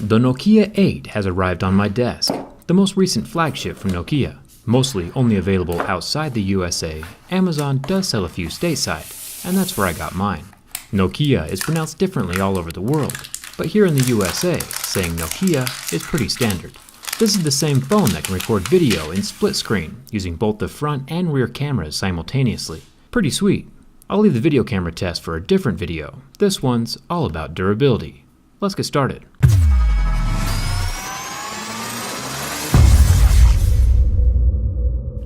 The Nokia 8 has arrived on my desk, the most recent flagship from Nokia. Mostly only available outside the USA, Amazon does sell a few stateside, and that's where I got mine. Nokia is pronounced differently all over the world, but here in the USA, saying Nokia is pretty standard. This is the same phone that can record video in split screen, using both the front and rear cameras simultaneously. Pretty sweet. I'll leave the video camera test for a different video. This one's all about durability. Let's get started.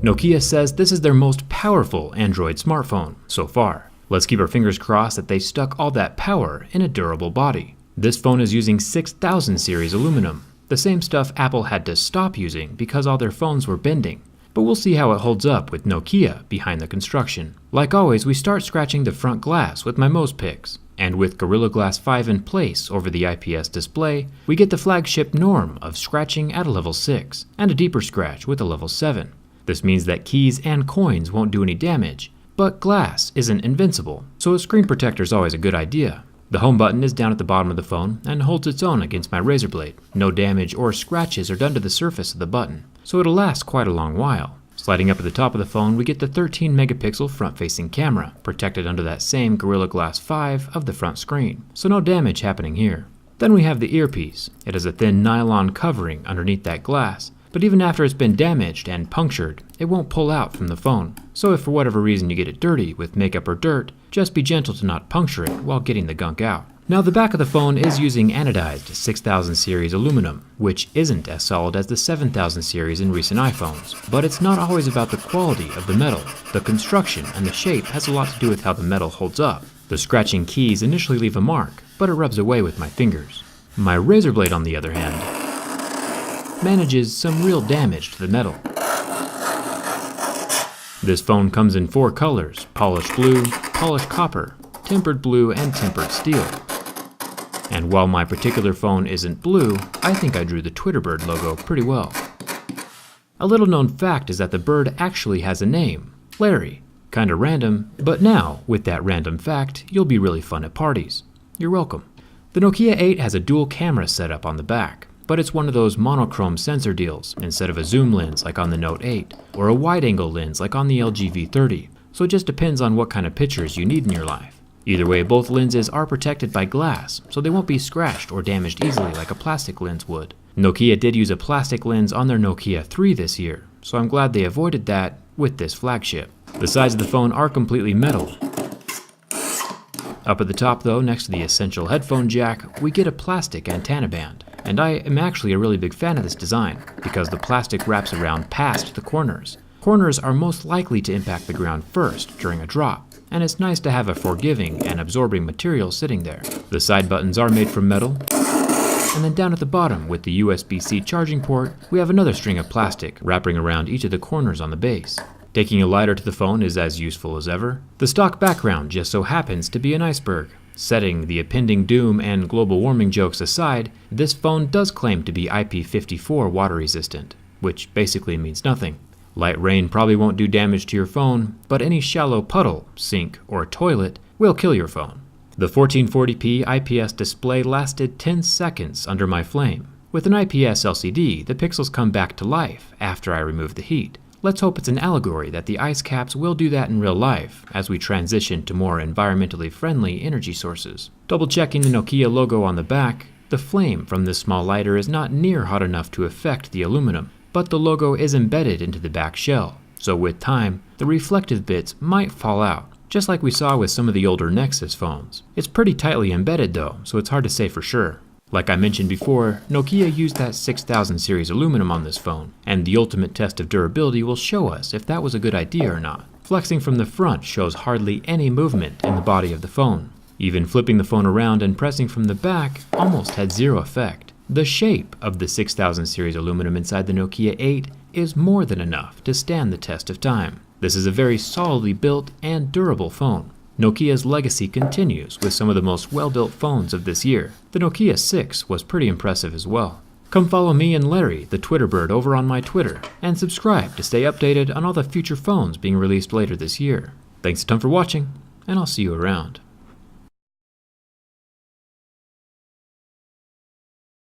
Nokia says this is their most powerful Android smartphone so far. Let's keep our fingers crossed that they stuck all that power in a durable body. This phone is using 6000 series aluminum, the same stuff Apple had to stop using because all their phones were bending. But we'll see how it holds up with Nokia behind the construction. Like always, we start scratching the front glass with my Mose picks. And with Gorilla Glass 5 in place over the IPS display, we get the flagship norm of scratching at a level 6, and a deeper scratch with a level 7. This means that keys and coins won't do any damage, but glass isn't invincible, so a screen protector is always a good idea. The home button is down at the bottom of the phone and holds its own against my razor blade. No damage or scratches are done to the surface of the button, so it'll last quite a long while. Sliding up at the top of the phone, we get the 13 megapixel front-facing camera, protected under that same Gorilla Glass 5 of the front screen, so no damage happening here. Then we have the earpiece. It has a thin nylon covering underneath that glass, but even after it's been damaged and punctured, it won't pull out from the phone. So if for whatever reason you get it dirty with makeup or dirt, just be gentle to not puncture it while getting the gunk out. Now the back of the phone is using anodized 6000 series aluminum, which isn't as solid as the 7000 series in recent iPhones. But it's not always about the quality of the metal. The construction and the shape has a lot to do with how the metal holds up. The scratching keys initially leave a mark, but it rubs away with my fingers. My razor blade, on the other hand, manages some real damage to the metal. This phone comes in 4 colors: polished blue, polished copper, tempered blue, and tempered steel. And while my particular phone isn't blue, I think I drew the Twitter bird logo pretty well. A little known fact is that the bird actually has a name, Larry. Kinda random, but now, with that random fact, you'll be really fun at parties. You're welcome. The Nokia 8 has a dual camera setup on the back, but it's one of those monochrome sensor deals instead of a zoom lens like on the Note 8, or a wide-angle lens like on the LG V30, so it just depends on what kind of pictures you need in your life. Either way, both lenses are protected by glass, so they won't be scratched or damaged easily like a plastic lens would. Nokia did use a plastic lens on their Nokia 3 this year, so I'm glad they avoided that with this flagship. The sides of the phone are completely metal. Up at the top though, next to the essential headphone jack, we get a plastic antenna band. And I am actually a really big fan of this design, because the plastic wraps around past the corners. Corners are most likely to impact the ground first during a drop, and it's nice to have a forgiving and absorbing material sitting there. The side buttons are made from metal, and then down at the bottom with the USB-C charging port, we have another string of plastic wrapping around each of the corners on the base. Taking a lighter to the phone is as useful as ever. The stock background just so happens to be an iceberg. Setting the impending doom and global warming jokes aside, this phone does claim to be IP54 water resistant, which basically means nothing. Light rain probably won't do damage to your phone, but any shallow puddle, sink, or toilet will kill your phone. The 1440p IPS display lasted 10 seconds under my flame. With an IPS LCD, the pixels come back to life after I remove the heat. Let's hope it's an allegory that the ice caps will do that in real life as we transition to more environmentally friendly energy sources. Double checking the Nokia logo on the back, the flame from this small lighter is not near hot enough to affect the aluminum, but the logo is embedded into the back shell, so with time, the reflective bits might fall out, just like we saw with some of the older Nexus phones. It's pretty tightly embedded though, so it's hard to say for sure. Like I mentioned before, Nokia used that 6000 series aluminum on this phone, and the ultimate test of durability will show us if that was a good idea or not. Flexing from the front shows hardly any movement in the body of the phone. Even flipping the phone around and pressing from the back almost had zero effect. The shape of the 6000 series aluminum inside the Nokia 8 is more than enough to stand the test of time. This is a very solidly built and durable phone. Nokia's legacy continues with some of the most well-built phones of this year. The Nokia 6 was pretty impressive as well. Come follow me and Larry, the Twitter bird, over on my Twitter, and subscribe to stay updated on all the future phones being released later this year. Thanks a ton for watching, and I'll see you around.